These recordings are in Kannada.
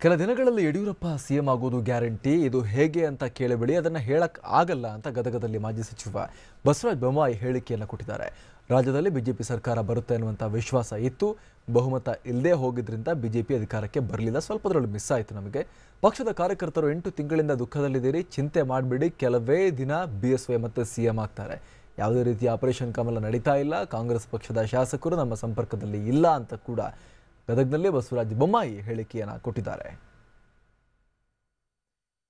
ಕೆಲ ದಿನಗಳಲ್ಲಿ ಯಡಿಯೂರಪ್ಪ ಸಿಎಂ ಆಗೋದು ಗ್ಯಾರಂಟಿ, ಇದು ಹೇಗೆ ಅಂತ ಕೇಳಬೇಡಿ, ಅದನ್ನು ಹೇಳಕ್ ಆಗಲ್ಲ ಅಂತ ಗದಗದಲ್ಲಿ ಮಾಜಿ ಸಚಿವ ಬಸವರಾಜ ಬೊಮ್ಮಾಯಿ ಹೇಳಿಕೆಯನ್ನು ಕೊಟ್ಟಿದ್ದಾರೆ. ರಾಜ್ಯದಲ್ಲಿ ಬಿಜೆಪಿ ಸರ್ಕಾರ ಬರುತ್ತೆ ಅನ್ನುವಂಥ ವಿಶ್ವಾಸ ಇತ್ತು. ಬಹುಮತ ಇಲ್ಲದೆ ಹೋಗಿದ್ರಿಂದ ಬಿಜೆಪಿ ಅಧಿಕಾರಕ್ಕೆ ಬರಲಿಲ್ಲ. ಸ್ವಲ್ಪದರಲ್ಲಿ ಮಿಸ್ ಆಯಿತು ನಮಗೆ. ಪಕ್ಷದ ಕಾರ್ಯಕರ್ತರು 8 ತಿಂಗಳಿಂದ ದುಃಖದಲ್ಲಿದ್ದೀರಿ, ಚಿಂತೆ ಮಾಡಬೇಡಿ, ಕೆಲವೇ ದಿನ BSY ಮತ್ತೆ ಸಿಎಂ ಆಗ್ತಾರೆ. ಯಾವುದೇ ರೀತಿಯ ಆಪರೇಷನ್ ಕಮಲ ನಡೀತಾ ಇಲ್ಲ. ಕಾಂಗ್ರೆಸ್ ಪಕ್ಷದ ಶಾಸಕರು ನಮ್ಮ ಸಂಪರ್ಕದಲ್ಲಿ ಇಲ್ಲ ಅಂತ ಕೂಡ ಗದಗನಲ್ಲಿ ಬಸವರಾಜ ಬೊಮ್ಮಾಯಿ ಹೇಳಿಕೆಯನ್ನು ಕೊಟ್ಟಿದ್ದಾರೆ.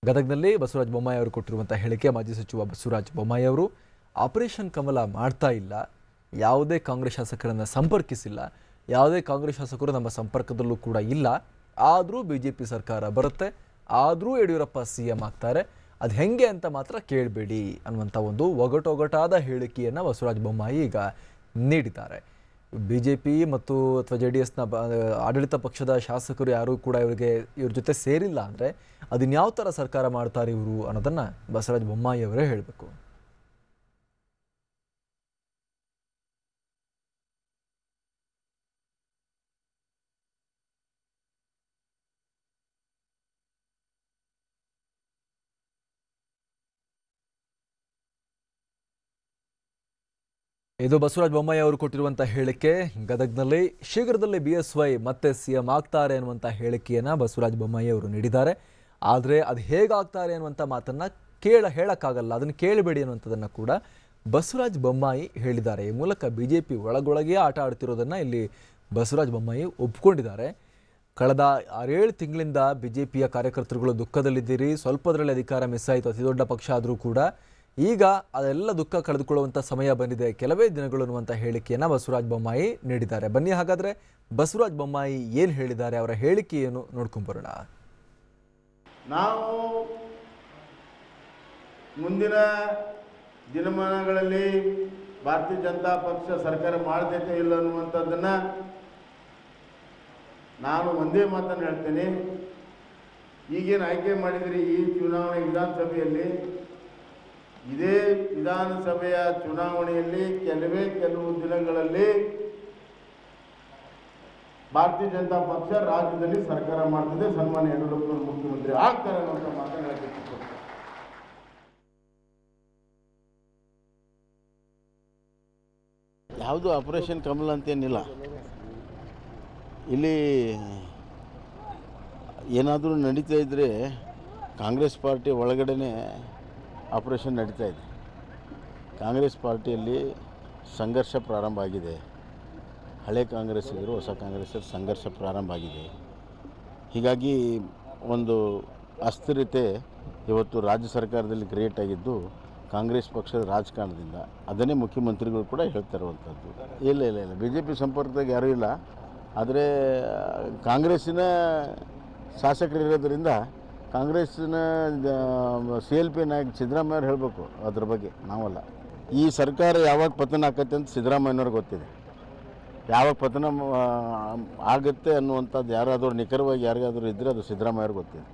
ಗದಗನಲ್ಲಿ ಬಸವರಾಜ ಬೊಮ್ಮಾಯಿ ಅವರು ಕೊಟ್ಟಿರುವಂತಹ ಹೇಳಿಕೆ, ಮಾಜಿ ಸಚಿವ ಬಸವರಾಜ ಬೊಮ್ಮಾಯಿ ಅವರು ಆಪರೇಷನ್ ಕಮಲ ಮಾಡ್ತಾ ಇಲ್ಲ, ಯಾವುದೇ ಕಾಂಗ್ರೆಸ್ ಶಾಸಕರನ್ನು ಸಂಪರ್ಕಿಸಿಲ್ಲ, ಯಾವುದೇ ಕಾಂಗ್ರೆಸ್ ಶಾಸಕರು ನಮ್ಮ ಸಂಪರ್ಕದಲ್ಲೂ ಕೂಡ ಇಲ್ಲ. ಆದರೂ ಬಿಜೆಪಿ ಸರ್ಕಾರ ಬರುತ್ತೆ, ಆದರೂ ಯಡಿಯೂರಪ್ಪ ಸಿಎಂ ಆಗ್ತಾರೆ, ಅದು ಹೆಂಗೆ ಅಂತ ಮಾತ್ರ ಕೇಳಬೇಡಿ ಅನ್ನುವಂಥ ಒಂದು ಒಗಟೊಗಟಾದ ಹೇಳಿಕೆಯನ್ನು ಬಸವರಾಜ ಬೊಮ್ಮಾಯಿ ಈಗ ನೀಡಿದ್ದಾರೆ. ಬಿಜೆಪಿ ಮತ್ತು ಅಥವಾ JDSನ ಆಡಳಿತ ಪಕ್ಷದ ಶಾಸಕರು ಯಾರೂ ಕೂಡ ಇವ್ರ ಜೊತೆ ಸೇರಿಲ್ಲ ಅಂದರೆ ಅದನ್ಯಾವ ಥರ ಸರ್ಕಾರ ಮಾಡ್ತಾರೆ ಇವರು ಅನ್ನೋದನ್ನು ಬಸವರಾಜ ಬೊಮ್ಮಾಯಿ ಅವರೇ ಹೇಳಬೇಕು. ಇದು ಬಸವರಾಜ ಬೊಮ್ಮಾಯಿ ಅವರು ಕೊಟ್ಟಿರುವಂಥ ಹೇಳಿಕೆ. ಗದಗನಲ್ಲಿ ಶೀಘ್ರದಲ್ಲೇ BSY ಮತ್ತೆ ಸಿಎಂ ಆಗ್ತಾರೆ ಅನ್ನುವಂಥ ಹೇಳಿಕೆಯನ್ನು ಬಸವರಾಜ ಬೊಮ್ಮಾಯಿ ಅವರು ನೀಡಿದ್ದಾರೆ. ಆದರೆ ಅದು ಹೇಗಾಗ್ತಾರೆ ಅನ್ನುವಂಥ ಮಾತನ್ನು ಹೇಳೋಕ್ಕಾಗಲ್ಲ, ಅದನ್ನು ಕೇಳಬೇಡಿ ಅನ್ನುವಂಥದ್ದನ್ನು ಕೂಡ ಬಸವರಾಜ ಬೊಮ್ಮಾಯಿ ಹೇಳಿದ್ದಾರೆ. ಈ ಮೂಲಕ BJP ಒಳಗೊಳಗೆ ಆಟ ಆಡ್ತಿರೋದನ್ನು ಇಲ್ಲಿ ಬಸವರಾಜ ಬೊಮ್ಮಾಯಿ ಒಪ್ಕೊಂಡಿದ್ದಾರೆ. ಕಳೆದ 6-7 ತಿಂಗಳಿಂದ BJPಯ ಕಾರ್ಯಕರ್ತರುಗಳು ದುಃಖದಲ್ಲಿದ್ದೀರಿ, ಸ್ವಲ್ಪದರಲ್ಲಿ ಅಧಿಕಾರ ಮಿಸ್ ಆಯಿತು, ಅತಿ ದೊಡ್ಡ ಪಕ್ಷ ಆದರೂ ಕೂಡ ಈಗ ಅದೆಲ್ಲ ದುಃಖ ಕಳೆದುಕೊಳ್ಳುವಂಥ ಸಮಯ ಬಂದಿದೆ, ಕೆಲವೇ ದಿನಗಳು ಅನ್ನುವಂಥ ಹೇಳಿಕೆಯನ್ನು ಬಸವರಾಜ ಬೊಮ್ಮಾಯಿ ನೀಡಿದ್ದಾರೆ. ಬನ್ನಿ ಹಾಗಾದರೆ ಬಸವರಾಜ ಬೊಮ್ಮಾಯಿ ಏನು ಹೇಳಿದ್ದಾರೆ, ಅವರ ಹೇಳಿಕೆಯನ್ನು ನೋಡ್ಕೊಂಬರೋಣ. ನಾವು ಮುಂದಿನ ದಿನಮಾನಗಳಲ್ಲಿ ಭಾರತೀಯ ಜನತಾ ಪಕ್ಷ ಸರ್ಕಾರ ಮಾಡತೈತೆ ಇಲ್ಲ ಅನ್ನುವಂಥದ್ದನ್ನು ನಾನು ಒಂದೇ ಮಾತನ್ನು ಹೇಳ್ತೇನೆ. ಈಗೇನು ಆಯ್ಕೆ ಮಾಡಿದಿರಿ ಈ ಚುನಾವಣೆ ವಿಧಾನಸಭೆಯಲ್ಲಿ, ಇದೇ ವಿಧಾನಸಭೆಯ ಚುನಾವಣೆಯಲ್ಲಿ ಕೆಲವು ದಿನಗಳಲ್ಲಿ ಭಾರತೀಯ ಜನತಾ ಪಕ್ಷ ರಾಜ್ಯದಲ್ಲಿ ಸರ್ಕಾರ ಮಾಡ್ತಿದೆ, ಸನ್ಮಾನ್ಯ ಯಡಿಯೂರಪ್ಪ ಮುಖ್ಯಮಂತ್ರಿ ಆಗ್ತಾರೆ ಅನ್ನುವಂಥ ಮಾತನ್ನು ಹೇಳಕ್ಕೆ ಇಷ್ಟಪಡ್ತೀನಿ. ಯಾವುದು ಆಪರೇಷನ್ ಕಮಲ ಅಂತೇನಿಲ್ಲ. ಇಲ್ಲಿ ಏನಾದರೂ ನಡೀತಾ ಇದ್ದರೆ ಕಾಂಗ್ರೆಸ್ ಪಾರ್ಟಿ ಒಳಗಡೆ ಆಪರೇಷನ್ ನಡೀತಾ ಇದೆ. ಕಾಂಗ್ರೆಸ್ ಪಾರ್ಟಿಯಲ್ಲಿ ಸಂಘರ್ಷ ಪ್ರಾರಂಭ ಆಗಿದೆ. ಹಳೆ ಕಾಂಗ್ರೆಸ್ಸಿಗರು ಹೊಸ ಕಾಂಗ್ರೆಸ್ಸಲ್ಲಿ ಸಂಘರ್ಷ ಪ್ರಾರಂಭ ಆಗಿದೆ. ಹೀಗಾಗಿ ಒಂದು ಅಸ್ಥಿರತೆ ಇವತ್ತು ರಾಜ್ಯ ಸರ್ಕಾರದಲ್ಲಿ ಕ್ರಿಯೇಟ್ ಆಗಿದ್ದು ಕಾಂಗ್ರೆಸ್ ಪಕ್ಷದ ರಾಜಕಾರಣದಿಂದ. ಅದನ್ನೇ ಮುಖ್ಯಮಂತ್ರಿಗಳು ಕೂಡ ಹೇಳ್ತಾ ಇರುವಂಥದ್ದು. ಇಲ್ಲ BJP ಸಂಪರ್ಕದಾಗ ಯಾರೂ ಇಲ್ಲ. ಆದರೆ ಕಾಂಗ್ರೆಸ್ಸಿನ ಶಾಸಕರಿರೋದ್ರಿಂದ ಕಾಂಗ್ರೆಸ್ಸಿನ CLP ನಾಯಕ ಸಿದ್ದರಾಮಯ್ಯವ್ರು ಹೇಳಬೇಕು ಅದ್ರ ಬಗ್ಗೆ, ನಾವಲ್ಲ. ಈ ಸರ್ಕಾರ ಯಾವಾಗ ಪತನ ಆಕತ್ತೆ ಅಂತ ಸಿದ್ದರಾಮಯ್ಯನವ್ರಿಗೆ ಗೊತ್ತಿದೆ. ಯಾವಾಗ ಪತನ ಆಗುತ್ತೆ ಅನ್ನುವಂಥದ್ದು ಯಾರಾದರೂ ನಿಖರವಾಗಿ ಯಾರಿಗಾದರೂ ಇದ್ದರೆ ಅದು ಸಿದ್ದರಾಮಯ್ಯವ್ರಿಗೆ ಗೊತ್ತಿದೆ.